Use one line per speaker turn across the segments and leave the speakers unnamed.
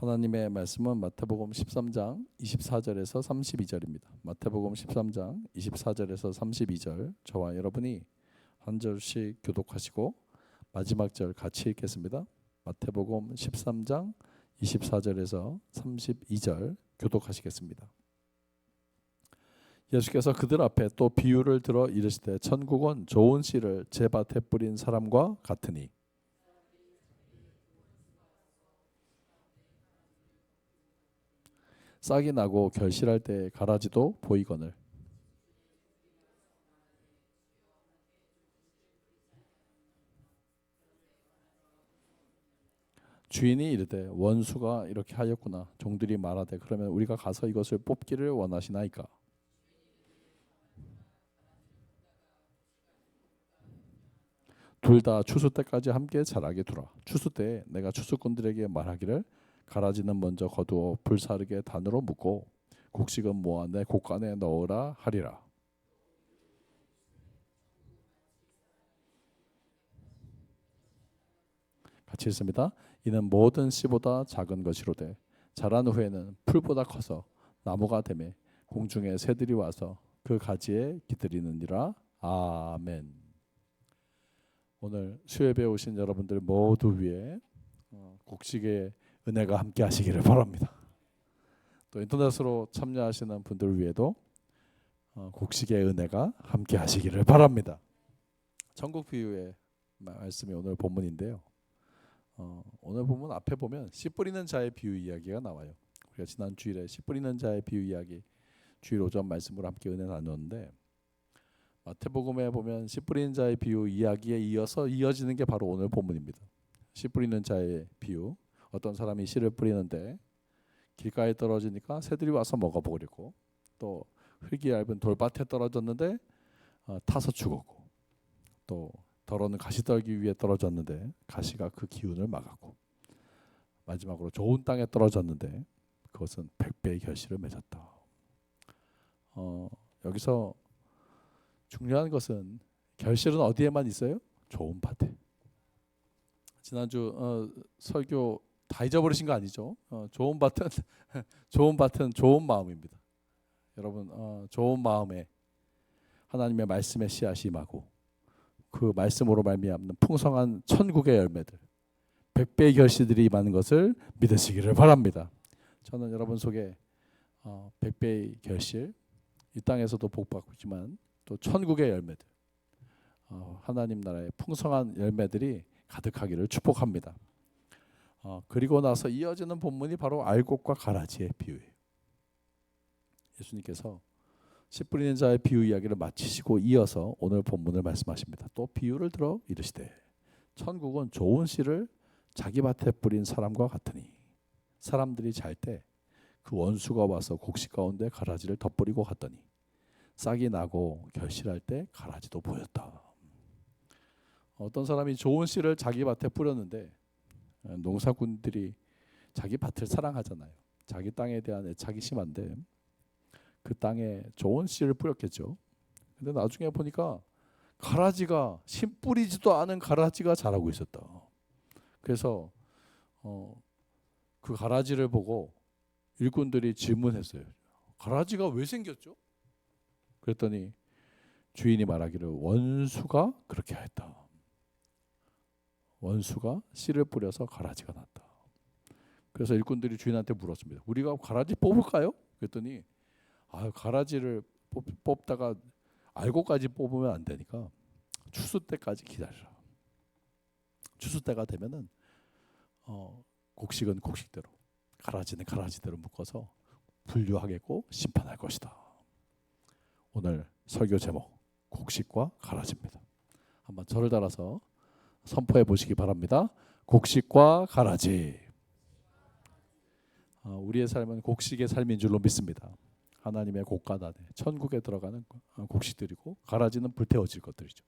하나님의 말씀은 마태복음 13장 24절에서 32절입니다. 마태복음 13장 24절에서 32절 저와 여러분이 한 절씩 교독하시고 마지막 절 같이 읽겠습니다. 마태복음 13장 24절에서 32절 교독하시겠습니다. 예수께서 그들 앞에 또 비유를 들어 이르시되 천국은 좋은 씨를 제 밭에 뿌린 사람과 같으니 싹이 나고 결실할 때 가라지도 보이거늘 주인이 이르되 원수가 이렇게 하였구나. 종들이 말하되 그러면 우리가 가서 이것을 뽑기를 원하시나이까. 둘 다 추수 때까지 함께 자라게 두라. 추수 때에 내가 추수꾼들에게 말하기를 가라지는 먼저 거두어 불사르게 단으로 묶고 곡식은 모아 내 곡간에 넣으라 하리라. 같이 읽습니다. 이는 모든 씨보다 작은 것이로되 자란 후에는 풀보다 커서 나무가 되매 공중에 새들이 와서 그 가지에 깃들이느니라. 아멘. 오늘 수요예배 오신 여러분들 모두 위에 곡식의 은혜가 함께 하시기를 바랍니다. 또 인터넷으로 참여하시는 분들 위에도 곡식의 은혜가 함께 하시기를 바랍니다. 천국 비유의 말씀이 오늘 본문인데요. 오늘 본문 앞에 보면 씨 뿌리는 자의 비유 이야기가 나와요. 우리가 지난 주일에 씨 뿌리는 자의 비유 이야기 주일 오전 말씀으로 함께 은혜 나눴는데 마태복음에 보면 씨 뿌리는 자의 비유 이야기에 이어서 이어지는 게 바로 오늘 본문입니다. 씨 뿌리는 자의 비유. 어떤 사람이 씨를 뿌리는데 길가에 떨어지니까 새들이 와서 먹어버리고 또 흙이 얇은 돌밭에 떨어졌는데 타서 죽었고 또 더러는 가시떨기 위에 떨어졌는데 가시가 그 기운을 막았고 마지막으로 좋은 땅에 떨어졌는데 그것은 100배의 결실을 맺었다. 여기서 중요한 것은 결실은 어디에만 있어요? 좋은 밭에. 지난주 설교 다 잊어버리신 거 아니죠? 좋은 밭은 좋은 밭은 좋은 마음입니다. 여러분 좋은 마음에 하나님의 말씀의 씨앗이 임하고 그 말씀으로 말미암는 풍성한 천국의 열매들 100배의 결실들이 임하는 것을 믿으시기를 바랍니다. 저는 여러분 속에 100배의 결실 이 땅에서도 복받고 있지만 또 천국의 열매들 하나님 나라의 풍성한 열매들이 가득하기를 축복합니다. 그리고 나서 이어지는 본문이 바로 알곡과 가라지의 비유예요. 예수님께서 씨 뿌리는 자의 비유 이야기를 마치시고 이어서 오늘 본문을 말씀하십니다. 또 비유를 들어 이르시되 천국은 좋은 씨를 자기 밭에 뿌린 사람과 같으니 사람들이 잘 때 그 원수가 와서 곡식 가운데 가라지를 덧뿌리고 갔더니 싹이 나고 결실할 때 가라지도 보였다. 어떤 사람이 좋은 씨를 자기 밭에 뿌렸는데 농사꾼들이 자기 밭을 사랑하잖아요. 자기 땅에 대한 애착이 심한데 그 땅에 좋은 씨를 뿌렸겠죠. 근데 나중에 보니까 가라지가 심 뿌리지도 않은 가라지가 자라고 있었다. 그래서 그 가라지를 보고 일꾼들이 질문했어요. 가라지가 왜 생겼죠? 그랬더니 주인이 말하기를 원수가 그렇게 했다. 원수가 씨를 뿌려서 가라지가 났다. 그래서 일꾼들이 주인한테 물었습니다. 우리가 가라지 뽑을까요? 그랬더니 가라지를 뽑다가 알곡까지 뽑으면 안 되니까 추수 때까지 기다리라. 추수 때가 되면은 곡식은 곡식대로 가라지는 가라지대로 묶어서 분류하겠고 심판할 것이다. 오늘 설교 제목 곡식과 가라지입니다. 한번 저를 따라서 선포해 보시기 바랍니다. 곡식과 가라지. 우리의 삶은 곡식의 삶인 줄로 믿습니다. 하나님의 곡간 안에 천국에 들어가는 곡식들이고 가라지는 불태워질 것들이죠.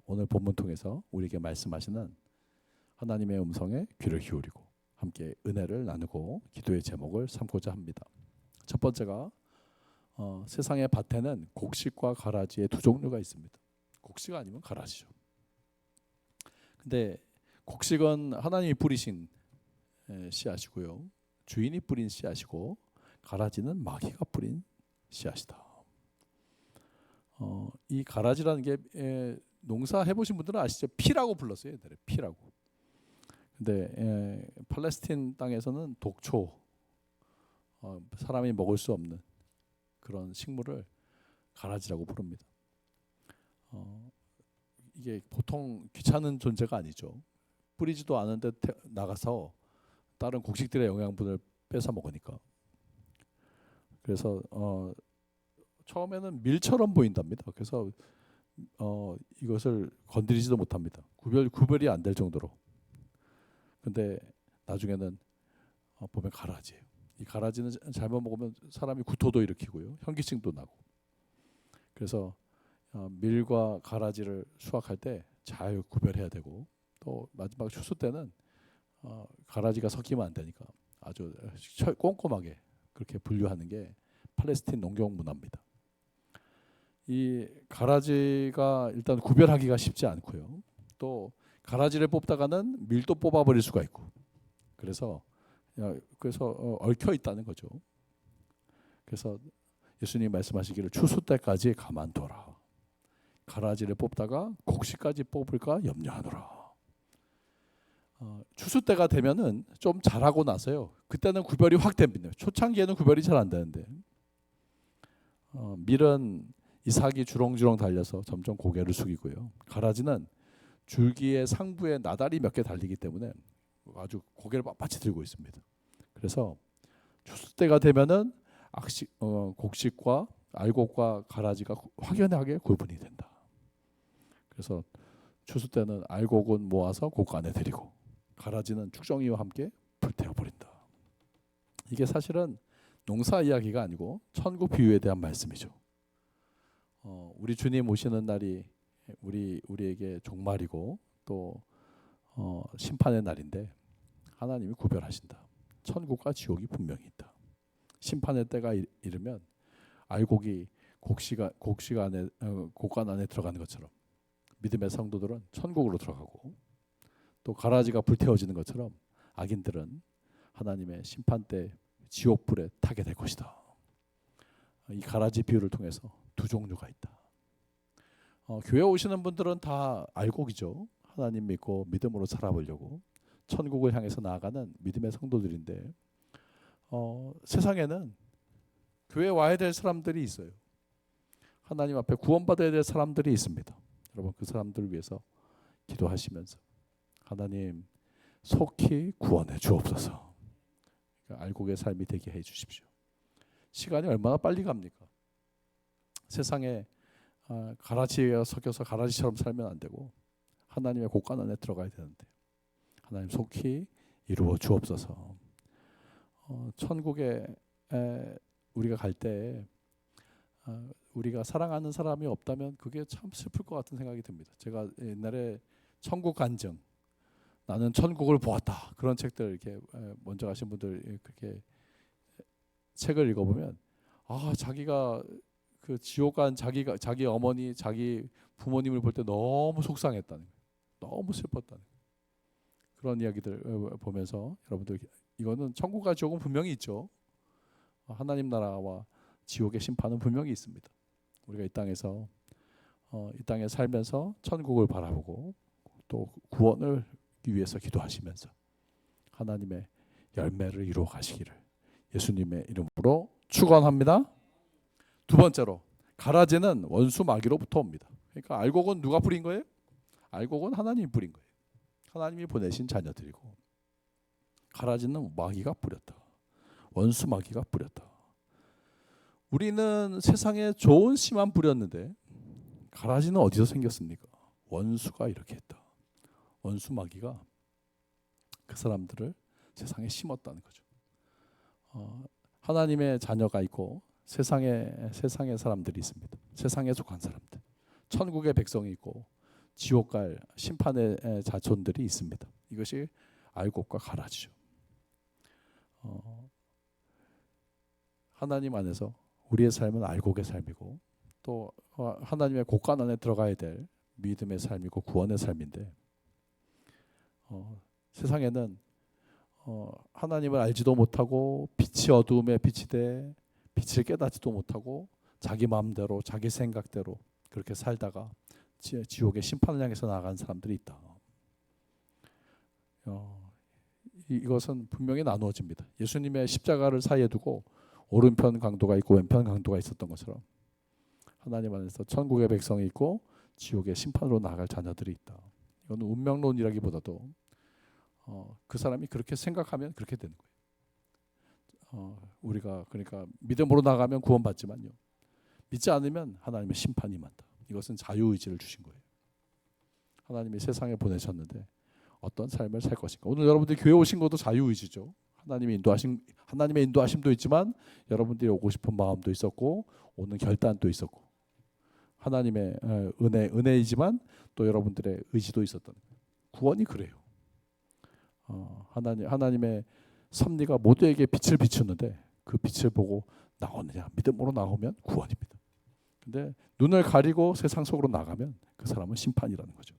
오늘 본문 통해서 우리에게 말씀하시는 하나님의 음성에 귀를 기울이고 함께 은혜를 나누고 기도의 제목을 삼고자 합니다. 첫 번째가 세상의 밭에는 곡식과 가라지의 두 종류가 있습니다. 곡식 아니면 가라지죠. 근데 곡식은 하나님이 뿌리신 씨앗이고요. 주인이 뿌린 씨앗이고 가라지는 마귀가 뿌린 씨앗이다. 이 가라지라는 게 농사 해보신 분들은 아시죠? 피라고 불렀어요. 옛날에 피라고. 근데 팔레스틴 땅에서는 독초, 사람이 먹을 수 없는 그런 식물을 가라지라고 부릅니다. 이게 보통 귀찮은 존재가 아니죠. 뿌리지도 않은데 나가서 다른 곡식들의 영양분을 뺏어 먹으니까. 그래서 처음에는 밀처럼 보인답니다. 그래서 이것을 건드리지도 못합니다. 구별이 안 될 정도로. 근데 나중에는 보면 가라지예요. 이 가라지는 잘못 먹으면 사람이 구토도 일으키고요, 현기증도 나고. 그래서 밀과 가라지를 수확할 때 잘 구별해야 되고, 또 마지막 추수 때는 가라지가 섞이면 안 되니까 아주 꼼꼼하게 그렇게 분류하는 게 팔레스틴 농경 문화입니다. 이 가라지가 일단 구별하기가 쉽지 않고요. 또 가라지를 뽑다가는 밀도 뽑아버릴 수가 있고, 그래서 얽혀 있다는 거죠. 그래서 예수님이 말씀하시기를 추수 때까지 가만둬라. 가라지를 뽑다가 곡식까지 뽑을까 염려하노라. 추수 때가 되면은 좀 자라고 나서요, 그때는 구별이 확 됩니다. 초창기에는 구별이 잘 안 되는데 밀은 이삭이 주렁주렁 달려서 점점 고개를 숙이고요, 가라지는 줄기의 상부에 나달이 몇 개 달리기 때문에 아주 고개를 빳빳이 들고 있습니다. 그래서 추수 때가 되면은 곡식과 알곡과 가라지가 확연하게 구분이 된다. 그래서 추수 때는 알곡은 모아서 곡간에 들이고 가라지는 축정이와 함께 불태워 버린다. 이게 사실은 농사 이야기가 아니고 천국 비유에 대한 말씀이죠. 우리 주님 오시는 날이 우리에게 종말이고 또 심판의 날인데 하나님이 구별하신다. 천국과 지옥이 분명히 있다. 심판의 때가 이르면 알곡이 곡간 안에 들어가는 것처럼 믿음의 성도들은 천국으로 들어가고, 또 가라지가 불태워지는 것처럼 악인들은 하나님의 심판 때 지옥불에 타게 될 것이다. 이 가라지 비유를 통해서 두 종류가 있다. 교회 오시는 분들은 다 알곡이죠. 하나님 믿고 믿음으로 살아보려고 천국을 향해서 나아가는 믿음의 성도들인데, 세상에는 교회 와야 될 사람들이 있어요. 하나님 앞에 구원받아야 될 사람들이 있습니다. 여러분, 그 사람들을 위해서 기도하시면서 하나님 속히 구원해 주옵소서. 알곡의 삶이 되게 해 주십시오. 시간이 얼마나 빨리 갑니까? 세상에 가라지에 섞여서 가라지처럼 살면 안 되고 하나님의 곡간 안에 들어가야 되는데 하나님 속히 이루어 주옵소서. 천국에 우리가 갈 때 우리가 사랑하는 사람이 없다면 그게 참 슬플 것 같은 생각이 듭니다. 제가 옛날에 천국 간증, 나는 천국을 보았다, 그런 책들 이렇게 먼저 가신 분들 그렇게 책을 읽어보면 자기가 그 지옥 간 자기 어머니, 자기 부모님을 볼 때 너무 속상했다는 거예요. 너무 슬펐다는 거예요. 그런 이야기들 보면서 여러분들, 이거는 천국과 지옥은 분명히 있죠. 하나님 나라와 지옥의 심판은 분명히 있습니다. 우리가 이 땅에서 이 땅에 살면서 천국을 바라보고 또 구원을 위해서 기도하시면서 하나님의 열매를 이루어 가시기를 예수님의 이름으로 축원합니다. 두 번째로, 가라지는 원수 마귀로부터 옵니다. 그러니까 알곡은 누가 뿌린 거예요? 알곡은 하나님이 뿌린 거예요. 하나님이 보내신 자녀들이고, 가라지는 마귀가 뿌렸다. 원수 마귀가 뿌렸다. 우리는 세상에 좋은 씨만 뿌렸는데 가라지는 어디서 생겼습니까? 원수가 이렇게 했다. 원수 마귀가 그 사람들을 세상에 심었다는 거죠. 하나님의 자녀가 있고 세상의 사람들이 있습니다. 세상에 속한 사람들, 천국의 백성이 있고 지옥 갈 심판의 자손들이 있습니다. 이것이 알곡과 가라지죠. 하나님 안에서 우리의 삶은 알곡의 삶이고 또 하나님의 곡간 안에 들어가야 될 믿음의 삶이고 구원의 삶인데, 세상에는 하나님을 알지도 못하고 빛이 어두움에 빛이 돼 빛을 깨닫지도 못하고 자기 마음대로 자기 생각대로 그렇게 살다가 지옥의 심판을 향해서 나아간 사람들이 있다. 이것은 분명히 나누어집니다. 예수님의 십자가를 사이에 두고 오른편 강도가 있고 왼편 강도가 있었던 것처럼 하나님 안에서 천국의 백성이 있고 지옥의 심판으로 나아갈 자녀들이 있다. 이건 운명론이라기보다도 그 사람이 그렇게 생각하면 그렇게 되는 거예요. 우리가 그러니까 믿음으로 나가면 구원받지만요, 믿지 않으면 하나님의 심판이 임한다. 이것은 자유의지를 주신 거예요. 하나님이 세상에 보내셨는데 어떤 삶을 살 것인가. 오늘 여러분들이 교회 오신 것도 자유의지죠. 하나님의 인도하심도 있지만 여러분들이 오고 싶은 마음도 있었고 오는 결단도 있었고 하나님의 은혜이지만 또 여러분들의 의지도 있었던 거예요. 구원이 그래요. 하나님의 섭리가 모두에게 빛을 비추는데 그 빛을 보고 나오느냐, 믿음으로 나오면 구원입니다. 근데 눈을 가리고 세상 속으로 나가면 그 사람은 심판이라는 거죠.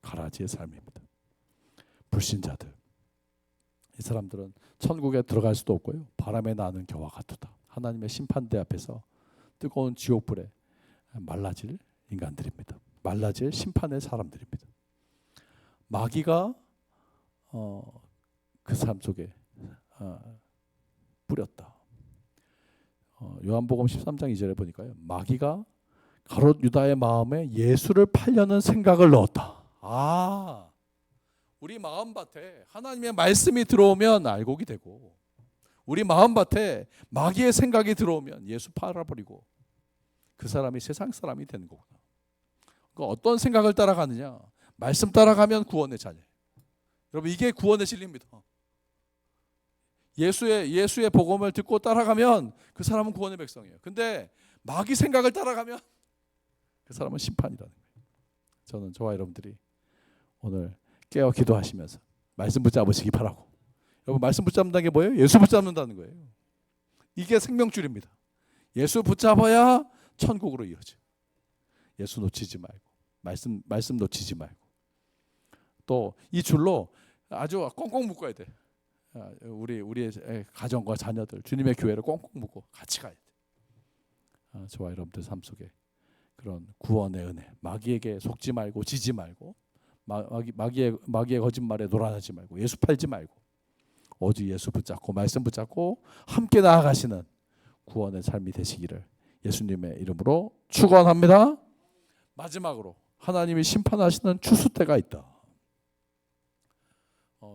가라지의 삶입니다. 불신자들, 이 사람들은 천국에 들어갈 수도 없고요, 바람에 나는 겨와 같도다. 하나님의 심판대 앞에서 뜨거운 지옥불에 말라질 인간들입니다. 말라질 심판의 사람들입니다. 마귀가 그 사람 속에 뿌렸다. 요한복음 13장 2절에 보니까요, 마귀가 가롯 유다의 마음에 예수를 팔려는 생각을 넣었다. 우리 마음밭에 하나님의 말씀이 들어오면 알곡이 되고, 우리 마음밭에 마귀의 생각이 들어오면 예수 팔아버리고 그 사람이 세상 사람이 되는 거구나. 그러니까 어떤 생각을 따라가느냐, 말씀 따라가면 구원의 자녀. 여러분, 이게 구원의 진리입니다. 예수의 복음을 듣고 따라가면 그 사람은 구원의 백성이에요. 근데 마귀 생각을 따라가면 그 사람은 심판이라는 거예요. 저와 여러분들이 오늘 깨어 기도하시면서 말씀 붙잡으시기 바라고. 여러분, 말씀 붙잡는다는 게 뭐예요? 예수 붙잡는다는 거예요. 이게 생명줄입니다. 예수 붙잡아야 천국으로 이어져. 예수 놓치지 말고, 말씀 놓치지 말고, 또 이 줄로 아주 꽁꽁 묶어야 돼. 우리의 가정과 자녀들, 주님의 교회를 꽁꽁 묶고 같이 가야 돼. 저와 여러분들 삶 속에 그런 구원의 은혜, 마귀에게 속지 말고 지지 말고, 마귀의 거짓말에 놀아나지 말고, 예수 팔지 말고, 오직 예수 붙잡고 말씀 붙잡고 함께 나아가시는 구원의 삶이 되시기를 예수님의 이름으로 축원합니다. 마지막으로 하나님이 심판하시는 추수 때가 있다.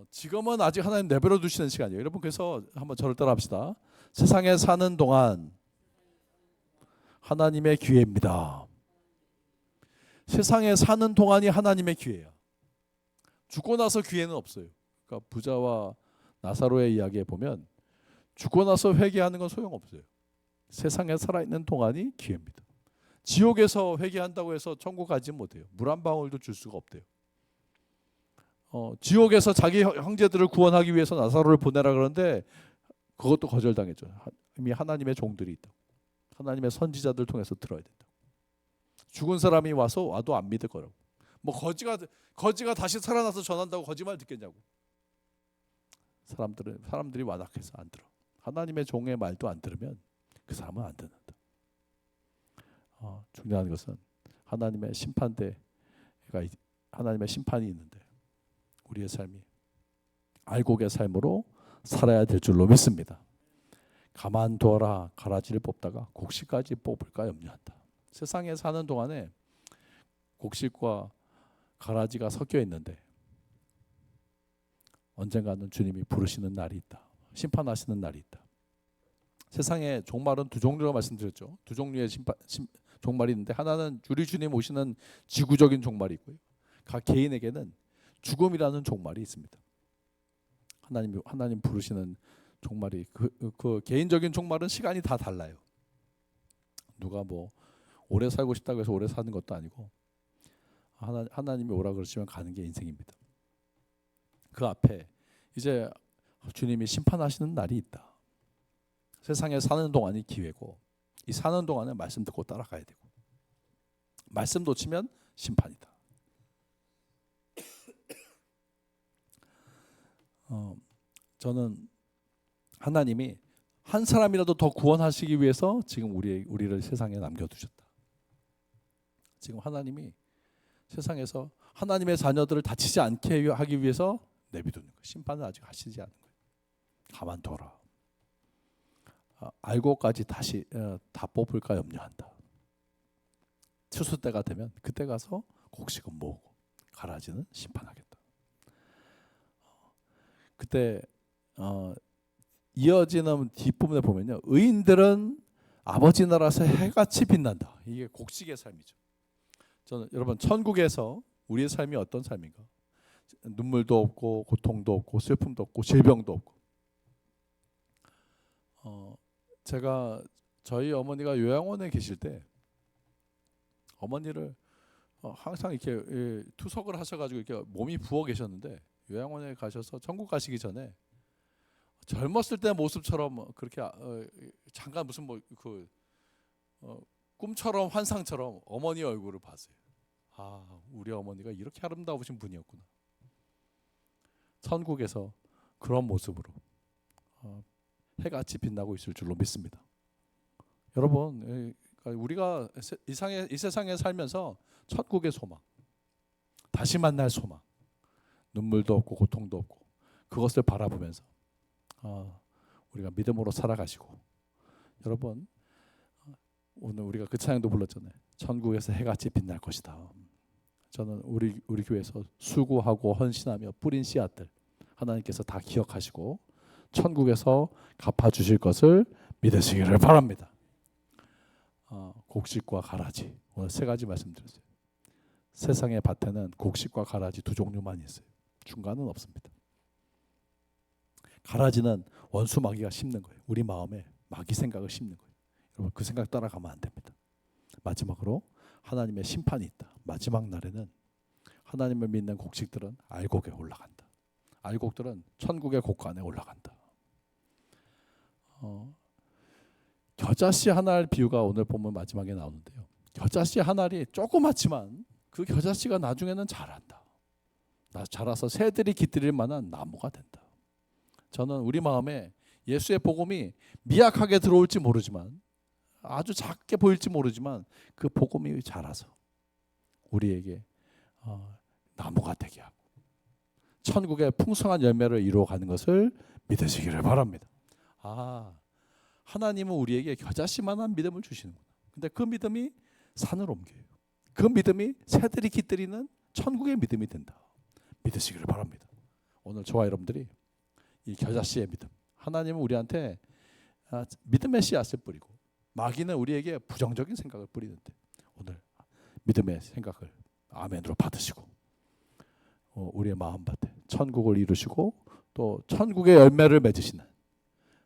지금은 아직 하나님 내버려 두시는 시간이에요. 여러분, 그래서 한번 저를 따라합시다. 세상에 사는 동안 하나님의 기회입니다. 세상에 사는 동안이 하나님의 기회야. 죽고 나서 기회는 없어요. 그러니까 부자와 나사로의 이야기에 보면 죽고 나서 회개하는 건 소용없어요. 세상에 살아있는 동안이 기회입니다. 지옥에서 회개한다고 해서 천국 가지 못해요. 물 한 방울도 줄 수가 없대요. 지옥에서 자기 형제들을 구원하기 위해서 나사로를 보내라 그러는데 그것도 거절당했죠. 이미 하나님의 종들이 있다고. 하나님의 선지자들 통해서 들어야 된다고. 죽은 사람이 와도 안 믿을 거라고. 뭐 거지가 다시 살아나서 전한다고 거짓말 듣겠냐고. 사람들이 완악해서 안 들어. 하나님의 종의 말도 안 들으면 그 사람은 안 듣는다. 중요한 것은 하나님의 하나님의 심판이 있는데 우리의 삶이 알곡의 삶으로 살아야 될 줄로 믿습니다. 가만두어라 가라지를 뽑다가 곡식까지 뽑을까 염려한다. 세상에 사는 동안에 곡식과 가라지가 섞여 있는데 언젠가는 주님이 부르시는 날이 있다. 심판하시는 날이 있다. 세상에 종말은 두 종류로 말씀드렸죠. 두 종류의 종말이 있는데, 하나는 우리 주님 오시는 지구적인 종말이 있고요, 각 개인에게는 죽음이라는 종말이 있습니다. 하나님 부르시는 종말이 그 개인적인 종말은 시간이 다 달라요. 누가 뭐 오래 살고 싶다고 해서 오래 사는 것도 아니고 하나님이 오라 그러시면 가는 게 인생입니다. 그 앞에 이제 주님이 심판하시는 날이 있다. 세상에 사는 동안이 기회고, 이 사는 동안에 말씀 듣고 따라가야 되고, 말씀 놓치면 심판이다. 저는 하나님이 한 사람이라도 더 구원하시기 위해서 지금 우리를 세상에 남겨두셨다. 지금 하나님이 세상에서 하나님의 자녀들을 다치지 않게 하기 위해서 내비두는 거예요. 심판을 아직 하시지 않은 거예요. 가만둬라. 알고까지 다시 다 뽑을까 염려한다. 추수 때가 되면 그때 가서 곡식은 모으고 가라지는 심판하겠다. 그때 이어지는 뒷부분에 보면요, 의인들은 아버지 나라에서 해같이 빛난다. 이게 곡식의 삶이죠. 저는 여러분, 천국에서 우리의 삶이 어떤 삶인가? 눈물도 없고 고통도 없고 슬픔도 없고 질병도 없고. 제가 저희 어머니가 요양원에 계실 때 어머니를 항상 이렇게 투석을 하셔가지고 이렇게 몸이 부어 계셨는데, 요양원에 가셔서 천국 가시기 전에 젊었을 때 모습처럼 그렇게 잠깐 무슨 꿈처럼 환상처럼 어머니 얼굴을 봤어요. 우리 어머니가 이렇게 아름다우신 분이었구나. 천국에서 그런 모습으로 해같이 빛나고 있을 줄로 믿습니다. 여러분, 우리가 이 세상에 살면서 천국의 소망, 다시 만날 소망, 눈물도 없고 고통도 없고 그것을 바라보면서 우리가 믿음으로 살아가시고, 여러분, 오늘 우리가 그 찬양도 불렀잖아요. 천국에서 해같이 빛날 것이다. 저는 우리 교회에서 수고하고 헌신하며 뿌린 씨앗들 하나님께서 다 기억하시고 천국에서 갚아주실 것을 믿으시기를 바랍니다. 곡식과 가라지, 오늘 세 가지 말씀드렸어요. 세상의 밭에는 곡식과 가라지 두 종류만 있어요. 중간은 없습니다. 가라지는 원수 마귀가 심는 거예요. 우리 마음에 마귀 생각을 심는 거예요. 여러분, 그 생각 따라가면 안 됩니다. 마지막으로 하나님의 심판이 있다. 마지막 날에는 하나님을 믿는 곡식들은 알곡에 올라간다. 알곡들은 천국의 곡간에 올라간다. 겨자씨 한 알 비유가 오늘 보면 마지막에 나오는데요. 겨자씨 한 알이 조그맣지만 그 겨자씨가 나중에는 자란다. 자라서 새들이 깃들일 만한 나무가 된다. 저는 우리 마음에 예수의 복음이 미약하게 들어올지 모르지만, 아주 작게 보일지 모르지만 그 복음이 자라서 우리에게 나무가 되게 하고 천국의 풍성한 열매를 이루어가는 것을 믿으시기를 바랍니다. 하나님은 우리에게 겨자씨만한 믿음을 주시는구나. 근데 그 믿음이 산을 옮겨요. 그 믿음이 새들이 깃들이는 천국의 믿음이 된다. 믿으시기를 바랍니다. 오늘 저와 여러분들이 이 겨자씨의 믿음, 하나님은 우리한테 믿음의 씨앗을 뿌리고 마귀는 우리에게 부정적인 생각을 뿌리는데, 오늘 믿음의 생각을 아멘으로 받으시고 우리의 마음밭에 천국을 이루시고 또 천국의 열매를 맺으시는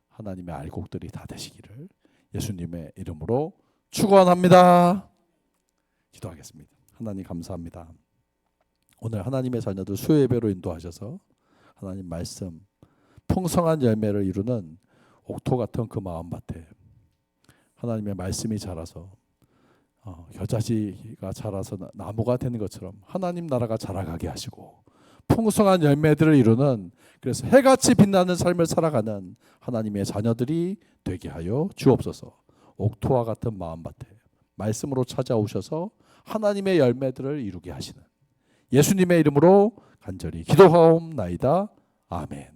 하나님의 알곡들이 다 되시기를 예수님의 이름으로 축원합니다. 기도하겠습니다. 하나님 감사합니다. 오늘 하나님의 자녀들 수요예배로 인도하셔서 하나님 말씀 풍성한 열매를 이루는 옥토 같은 그 마음밭에 하나님의 말씀이 자라서 겨자씨가 자라서 나무가 되는 것처럼 하나님 나라가 자라가게 하시고 풍성한 열매들을 이루는, 그래서 해같이 빛나는 삶을 살아가는 하나님의 자녀들이 되게 하여 주옵소서. 옥토와 같은 마음밭에 말씀으로 찾아오셔서 하나님의 열매들을 이루게 하시는 예수님의 이름으로 간절히 기도하옵나이다. 아멘.